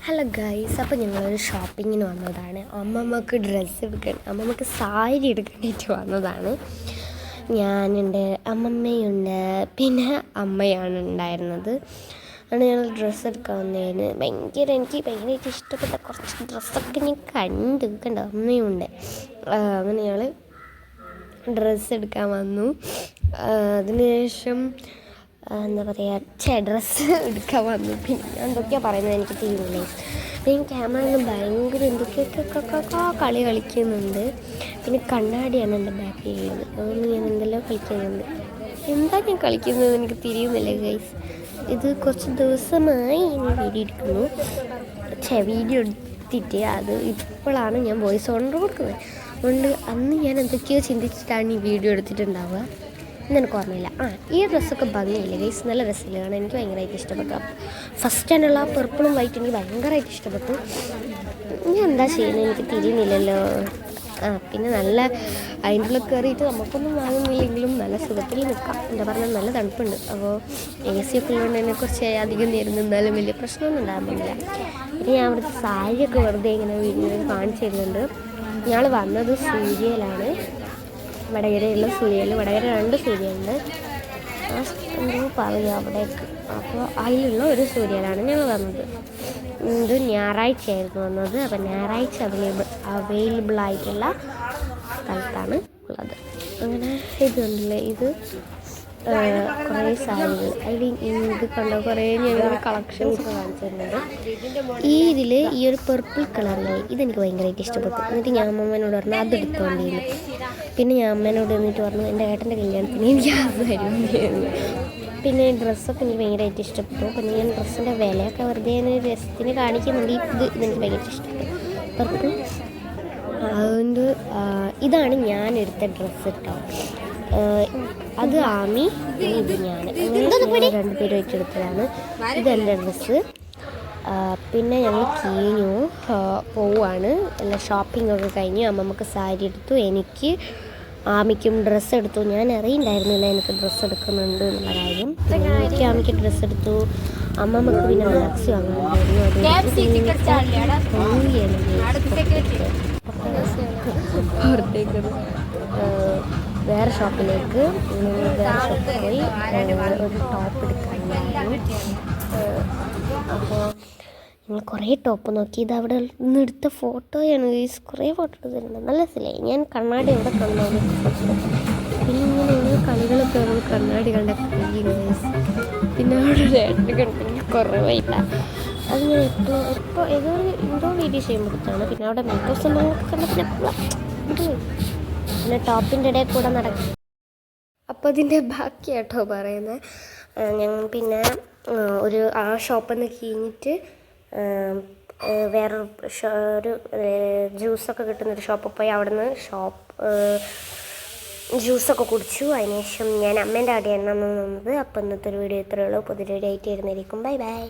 Hello guys, അപ്പോൾ ഞങ്ങളൊരു ഷോപ്പിങ്ങിന് വന്നതാണ്. അമ്മമ്മക്ക് ഡ്രസ്സ് എടുക്കാൻ, അമ്മമ്മക്ക് സാരി എടുക്കാനായിട്ട് വന്നതാണ്. ഞാനുണ്ട്, അമ്മമ്മയുണ്ട്, പിന്നെ അമ്മയാണ് ഉണ്ടായിരുന്നത്. അതുകൊണ്ട് ഞങ്ങൾ ഡ്രസ്സ് എടുക്കാൻ വന്നതിന് എനിക്ക് ഭയങ്കരമായിട്ട് ഇഷ്ടപ്പെട്ട കുറച്ച് ഡ്രസ്സൊക്കെ ഞാൻ കണ്ടോ, അമ്മയുണ്ട്. അങ്ങനെ ഞങ്ങൾ ഡ്രസ്സ് എടുക്കാൻ വന്നു. അതിനുശേഷം എന്താ പറയുക, ഡ്രസ്സ് എടുക്കാൻ വന്നു. പിന്നെ എന്തൊക്കെയാണ് പറയുന്നത് എനിക്ക് തീരുന്നില്ലേ. പിന്നെ ക്യാമറയിൽ ഭയങ്കര എന്തൊക്കെയൊക്കെ കളി കളിക്കുന്നുണ്ട്. പിന്നെ കണ്ണാടിയാണ് എൻ്റെ ബാക്കിൽ ഉള്ളത്. അതുകൊണ്ട് ഞാൻ എന്തെല്ലാം കളിക്കുന്നുണ്ട്. എന്താ ഞാൻ കളിക്കുന്നത് എനിക്ക് തിരിയുന്നില്ല ഗൈസ്. ഇത് കുറച്ച് ദിവസമായി ഞാൻ വീഡിയോ എടുക്കുന്നു. വീഡിയോ എടുത്തിട്ട് അത് ഇപ്പോഴാണ് ഞാൻ വോയിസ് ഓർഡർ കൊടുക്കുന്നത്. അതുകൊണ്ട് അന്ന് ഞാൻ എന്തൊക്കെയോ ചിന്തിച്ചിട്ടാണ് ഈ വീഡിയോ എടുത്തിട്ടുണ്ടാവുക എന്നെനിക്ക് ഓർമ്മയില്ല. ഈ ഡ്രസ്സൊക്കെ ഭംഗിയില്ല ഗൈസ്, നല്ല രസമില്ല. കാരണം എനിക്ക് ഭയങ്കരമായിട്ട് ഇഷ്ടപ്പെട്ടു. ഫസ്റ്റ് സ്റ്റാൻഡുള്ള ആ പർപ്പിളും വൈറ്റും എനിക്ക് ഭയങ്കരമായിട്ട് ഇഷ്ടപ്പെട്ടു. ഞാൻ എന്താ ചെയ്യുന്നത് എനിക്ക് തിരിയുന്നില്ലല്ലോ. പിന്നെ നല്ല അതിൻ്റെ ഉള്ളിൽ കയറിയിട്ട് നമുക്കൊന്നും വാങ്ങുന്നില്ലെങ്കിലും നല്ല സുഖത്തിൽ നിൽക്കാം. എന്താ പറഞ്ഞാൽ നല്ല തണുപ്പുണ്ട്. അപ്പോൾ AC ഒക്കെ ഉള്ളതുകൊണ്ട് തന്നെ കുറച്ച് അധികം നേരം നിന്നാലും വലിയ പ്രശ്നമൊന്നും ഉണ്ടാകുന്നില്ല. പിന്നെ ഞാൻ അവിടുത്തെ സാരിയൊക്കെ വെറുതെ ഇങ്ങനെ വീഡിയോ കാണിച്ചു തരുന്നുണ്ട്. ഞങ്ങൾ വന്നത് സൂര്യയിലാണ്, വടകരയുള്ള സൂര്യയിൽ. വടകര 2 സൂര്യയുണ്ട്. എന്തോ പറയുക അവിടേക്ക്. അപ്പോൾ അതിലുള്ള ഒരു സൂര്യയിലാണ് ഞങ്ങൾ വന്നത്. ഇത് ഞായറാഴ്ചയായിരുന്നു വന്നത്. അപ്പോൾ ഞായറാഴ്ച അവൈലബിൾ ആയിട്ടുള്ള സ്ഥലത്താണ് ഉള്ളത്. അങ്ങനെ ഇതുണ്ടല്ലേ, ഇത് കുറേ സാരികൾ. അതിൽ ഇത് കണ്ടോ, കുറേ ഞങ്ങൾ കളക്ഷൻസ് ഒക്കെ കാണിച്ചു തരുന്നുണ്ട്. ഇതിൽ ഈ ഒരു പർപ്പിൾ കളറിലെ ഇതെനിക്ക് ഭയങ്കരമായിട്ട് ഇഷ്ടപ്പെട്ടു. എന്നിട്ട് ഞാൻ അമ്മേനോട് പറഞ്ഞു അത് എടുത്തോണ്ടിരുന്നു. പിന്നെ ഞാൻ അമ്മേനോട് എന്നിട്ട് പറഞ്ഞു എൻ്റെ ഏട്ടൻ്റെ കല്യാണത്തിന് എനിക്ക് അത് തരുമെന്ന്. പിന്നെ ഡ്രസ്സൊക്കെ എനിക്ക് ഭയങ്കരമായിട്ട് ഇഷ്ടപ്പെട്ടു. പിന്നെ ഞാൻ ഡ്രസ്സിൻ്റെ വിലയൊക്കെ വെറുതെ രസത്തിന് കാണിക്കുന്നുണ്ട്. ഇതെനിക്ക് ഭയങ്കര ഇഷ്ടപ്പെട്ടു പർപ്പിൾ. അതുകൊണ്ട് ഇതാണ് ഞാൻ എടുത്ത ഡ്രസ്സ് കേട്ടോ. അത് ആമി, ഇത് ഞാൻ, അങ്ങനെ 2 പേര് വെച്ചെടുത്തതാണ്. ഇതെൻ്റെ ഡ്രസ്സ്. പിന്നെ ഞങ്ങൾ കീഞ്ഞു പോവാണ്. എല്ലാ ഷോപ്പിംഗ് ഒക്കെ കഴിഞ്ഞ് അമ്മമ്മക്ക് സാരി എടുത്തു, എനിക്ക് ആമിക്കും ഡ്രസ്സ് എടുത്തു. ഞാൻ അറിയണ്ടായിരുന്നില്ല എനിക്ക് ഡ്രസ്സ് എടുക്കുന്നുണ്ട് എന്നുള്ള കാര്യം. എനിക്ക് ആമിക്ക് ഡ്രസ്സ് എടുത്തു. അമ്മമ്മക്ക് പിന്നെ മാക്സി വാങ്ങാനുണ്ടായിരുന്നു. പുറത്തേക്ക് വേറെ ഷോപ്പിലേക്ക് പോയി ഒരു ടോപ്പ് എടുക്കാനുണ്ടായിരുന്നു. അപ്പോൾ ഞങ്ങൾ കുറേ ടോപ്പ് നോക്കി. ഇത് അവിടെ നിന്ന് എടുത്ത ഫോട്ടോയാണ് ഗൈസ്. കുറേ ഫോട്ടോ എടുത്തിട്ടുണ്ട്, നല്ല രസമില്ലായി. ഞാൻ കണ്ണാടി എവിടെ കണ്ടു പിന്നെ ഇങ്ങനെ ഓരോ കളികളൊക്കെ നമ്മൾ കണ്ണാടി കണ്ട കഴിയും ഗൈസ്. പിന്നെ അവിടെ ഒരു ഏട്ടൻ കണ്ടെങ്കിൽ കുറവായില്ല. അത് ഞാൻ എപ്പോൾ എന്തോ വീഡിയോ ചെയ്യുമ്പോഴത്താണ്. പിന്നെ അവിടെ മേക്കപ്പ് സംഭവങ്ങളൊക്കെ കണ്ട പിന്നെ ടോപ്പിൻ്റെ ഇടയിൽ കൂടെ നടക്കും. അപ്പോൾ അതിൻ്റെ ബാക്കിയാട്ടോ പറയുന്നത്. ഞങ്ങൾ പിന്നെ ആ ഷോപ്പിൽ നിന്ന് കഴിഞ്ഞിട്ട് വേറൊരു ജ്യൂസൊക്കെ കിട്ടുന്നൊരു ഷോപ്പിൽ പോയി അവിടെ നിന്ന് ജ്യൂസൊക്കെ കുടിച്ചു. അതിനുശേഷം ഞാൻ അമ്മേൻ്റെ അവിടെയാണ് നിന്നത്. അപ്പോൾ ഇന്നത്തെ ഒരു വീഡിയോ ഇത്രയേ ഉള്ളൂ. പുതിയ വീഡിയോ ആയിട്ട് വരുന്നതായിരിക്കും. Bye bye.